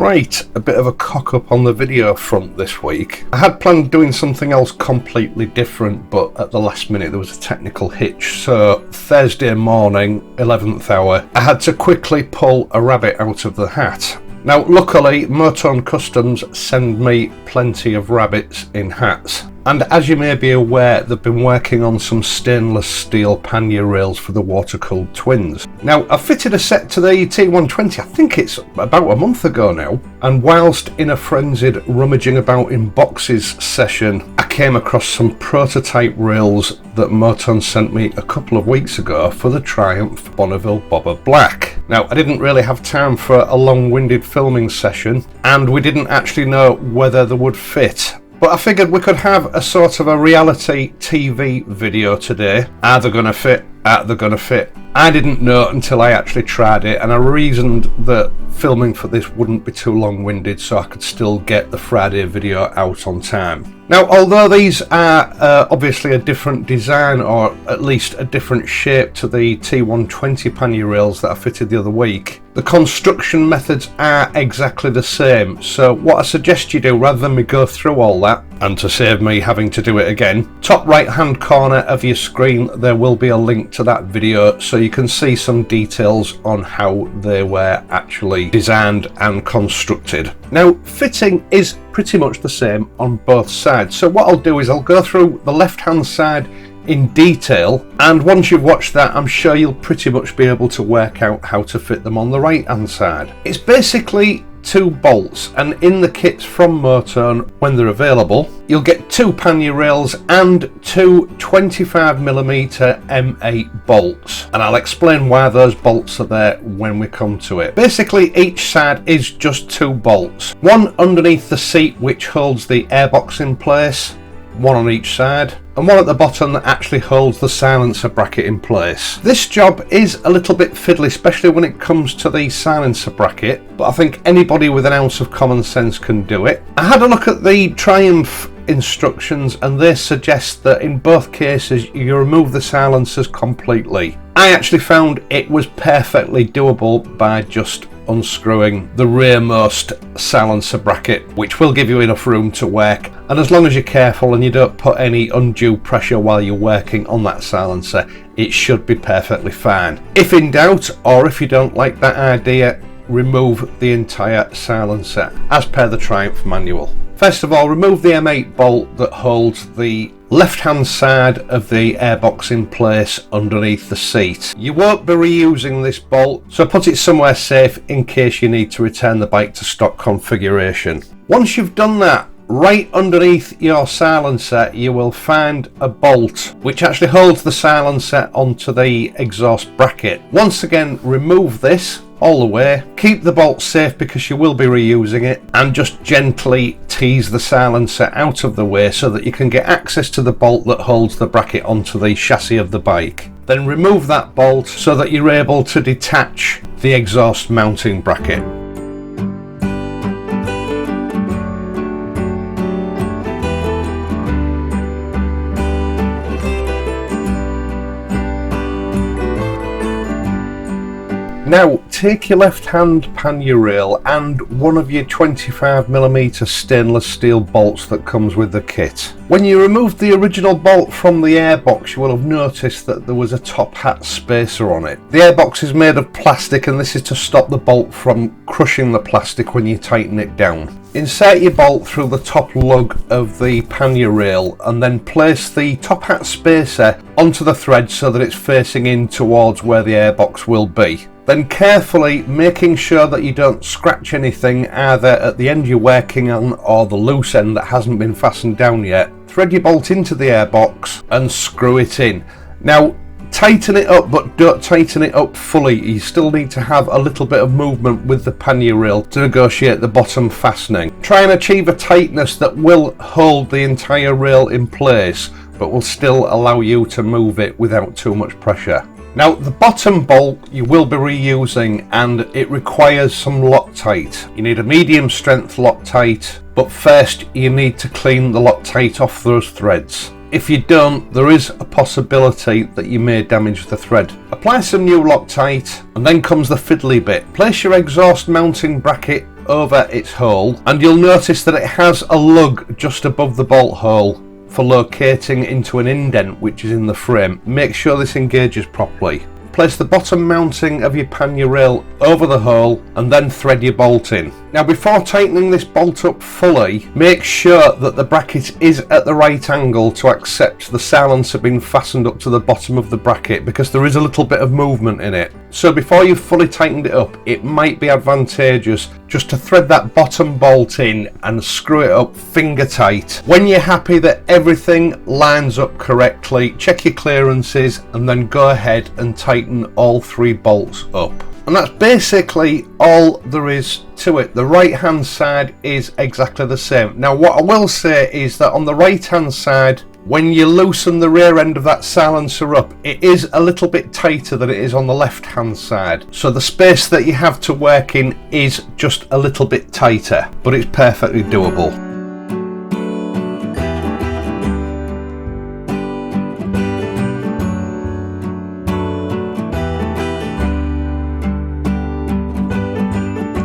Right, a bit of a cock up on the video front this week. I had planned doing something else completely different, but at the last minute there was a technical hitch. So Thursday morning, 11th hour, I had to quickly pull a rabbit out of the hat. Now luckily MOTONE Customs send me plenty of rabbits in hats. And as you may be aware, they've been working on some stainless steel pannier rails for the water-cooled twins. Now, I fitted a set to the T120, I think it's about a month ago now, and whilst in a frenzied rummaging about in boxes session, I came across some prototype rails that MOTONE sent me a couple of weeks ago for the Triumph Bonneville Bobber Black. Now, I didn't really have time for a long-winded filming session, and we didn't actually know whether they would fit. But I figured we could have a sort of a reality TV video today. Are they going to fit? Are they going to fit? I didn't know until I actually tried it, and I reasoned that filming for this wouldn't be too long-winded so I could still get the Friday video out on time. Now, although these are obviously a different design, or at least a different shape to the T120 pannier rails that I fitted the other week, the construction methods are exactly the same. So what I suggest you do, rather than me go through all that, and to save me having to do it again, top right hand corner of your screen there will be a link to that video so you can see some details on how they were actually designed and constructed. Now, fitting is pretty much the same on both sides, so what I'll do is I'll go through the left hand side in detail, and once you've watched that I'm sure you'll pretty much be able to work out how to fit them on the right hand side. It's basically two bolts, and in the kits from MOTONE, when they're available, you'll get two pannier rails and two 25mm M8 bolts, and I'll explain why those bolts are there when we come to it. Basically each side is just two bolts, one underneath the seat which holds the airbox in place, one on each side, and one at the bottom that actually holds the silencer bracket in place. This job is a little bit fiddly, especially when it comes to the silencer bracket, but I think anybody with an ounce of common sense can do it. I had a look at the Triumph instructions and they suggest that in both cases you remove the silencers completely. I actually found it was perfectly doable by just unscrewing the rearmost silencer bracket, which will give you enough room to work, and as long as you're careful and you don't put any undue pressure while you're working on that silencer, it should be perfectly fine. If in doubt, or if you don't like that idea, remove the entire silencer as per the Triumph manual. First of all, remove the M8 bolt that holds the left hand side of the airbox in place underneath the seat. You won't be reusing this bolt, so put it somewhere safe in case you need to return the bike to stock configuration. Once you've done that, right underneath your silencer you will find a bolt which actually holds the silencer onto the exhaust bracket. Once again, remove this all the way, keep the bolt safe because you will be reusing it, and just gently tease the silencer out of the way so that you can get access to the bolt that holds the bracket onto the chassis of the bike. Then remove that bolt so that you're able to detach the exhaust mounting bracket. Now, take your left hand pannier rail and one of your 25mm stainless steel bolts that comes with the kit. When you removed the original bolt from the airbox, you will have noticed that there was a top hat spacer on it. The airbox is made of plastic, and this is to stop the bolt from crushing the plastic when you tighten it down. Insert your bolt through the top lug of the pannier rail and then place the top hat spacer onto the thread so that it's facing in towards where the airbox will be. Then carefully, making sure that you don't scratch anything either at the end you're working on or the loose end that hasn't been fastened down yet, thread your bolt into the airbox and screw it in. Now, tighten it up, but don't tighten it up fully. You still need to have a little bit of movement with the pannier rail to negotiate the bottom fastening. Try and achieve a tightness that will hold the entire rail in place, but will still allow you to move it without too much pressure. Now, the bottom bolt you will be reusing, and it requires some Loctite. You need a medium strength Loctite, but first you need to clean the Loctite off those threads. If you don't, there is a possibility that you may damage the thread. Apply some new Loctite, and then comes the fiddly bit. Place your exhaust mounting bracket over its hole, and you'll notice that it has a lug just above the bolt hole for locating into an indent which is in the frame. Make sure this engages properly. Place the bottom mounting of your pannier rail over the hole and then thread your bolt in. Now, before tightening this bolt up fully, make sure that the bracket is at the right angle to accept the silencer being fastened up to the bottom of the bracket, because there is a little bit of movement in it. So before you've fully tightened it up, it might be advantageous just to thread that bottom bolt in and screw it up finger tight. When you're happy that everything lines up correctly, check your clearances and then go ahead and tighten all 3 bolts up. And that's basically all there is to it. The right hand side is exactly the same. Now, what I will say is that on the right hand side, when you loosen the rear end of that silencer up, it is a little bit tighter than it is on the left hand side. So the space that you have to work in is just a little bit tighter, but it's perfectly doable.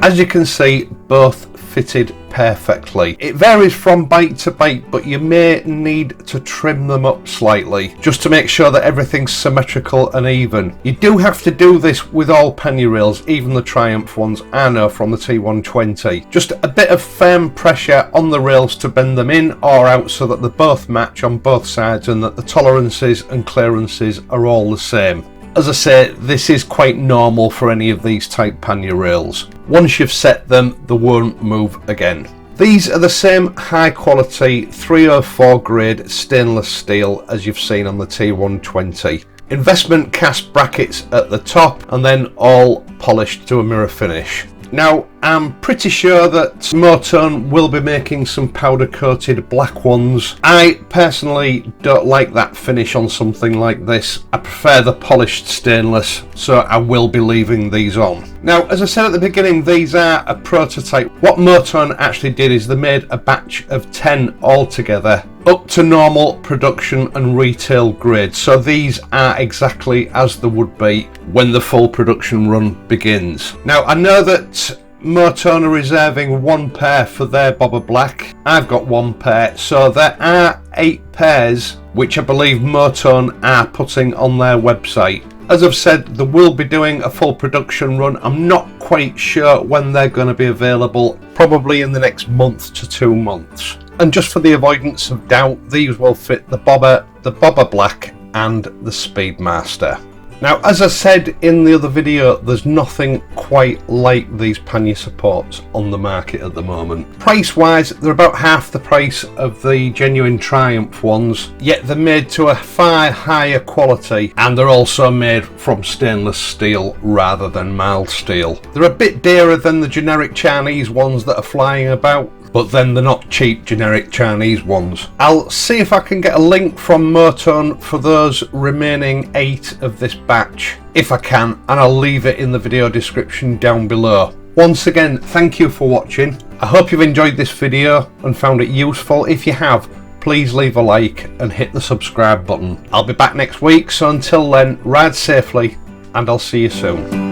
As you can see, both fitted perfectly. It varies from bike to bike, but you may need to trim them up slightly just to make sure that everything's symmetrical and even. You do have to do this with all pannier rails, even the Triumph ones, I know from the T120. Just a bit of firm pressure on the rails to bend them in or out so that they both match on both sides and that the tolerances and clearances are all the same. As I say, this is quite normal for any of these type pannier rails. Once you've set them, they won't move again. These are the same high quality 304 grade stainless steel as you've seen on the T120. Investment cast brackets at the top and then all polished to a mirror finish. Now, I'm pretty sure that MOTONE will be making some powder coated black ones. I personally don't like that finish on something like this. I prefer the polished stainless, so I will be leaving these on. Now, as I said at the beginning, these are a prototype. What MOTONE actually did is they made a batch of 10 altogether, up to normal production and retail grade. So these are exactly as they would be when the full production run begins. Now, I know that MOTONE are reserving 1 pair for their Bobber Black. I've got 1 pair, so there are 8 pairs which I believe MOTONE are putting on their website. As I've said, they will be doing a full production run. I'm not quite sure when they're going to be available, probably in the next month to 2 months. And just for the avoidance of doubt, these will fit the Bobber Black and the Speedmaster. Now, as I said in the other video, there's nothing quite like these pannier supports on the market at the moment. Price wise, they're about half the price of the genuine Triumph ones, yet they're made to a far higher quality and they're also made from stainless steel rather than mild steel. They're a bit dearer than the generic Chinese ones that are flying about, but then they're not cheap generic Chinese ones. I'll see if I can get a link from MOTONE for those remaining 8 of this batch, if I can, and I'll leave it in the video description down below. Once again, thank you for watching. I hope you've enjoyed this video and found it useful. If you have, please leave a like and hit the subscribe button. I'll be back next week, so until then, ride safely and I'll see you soon.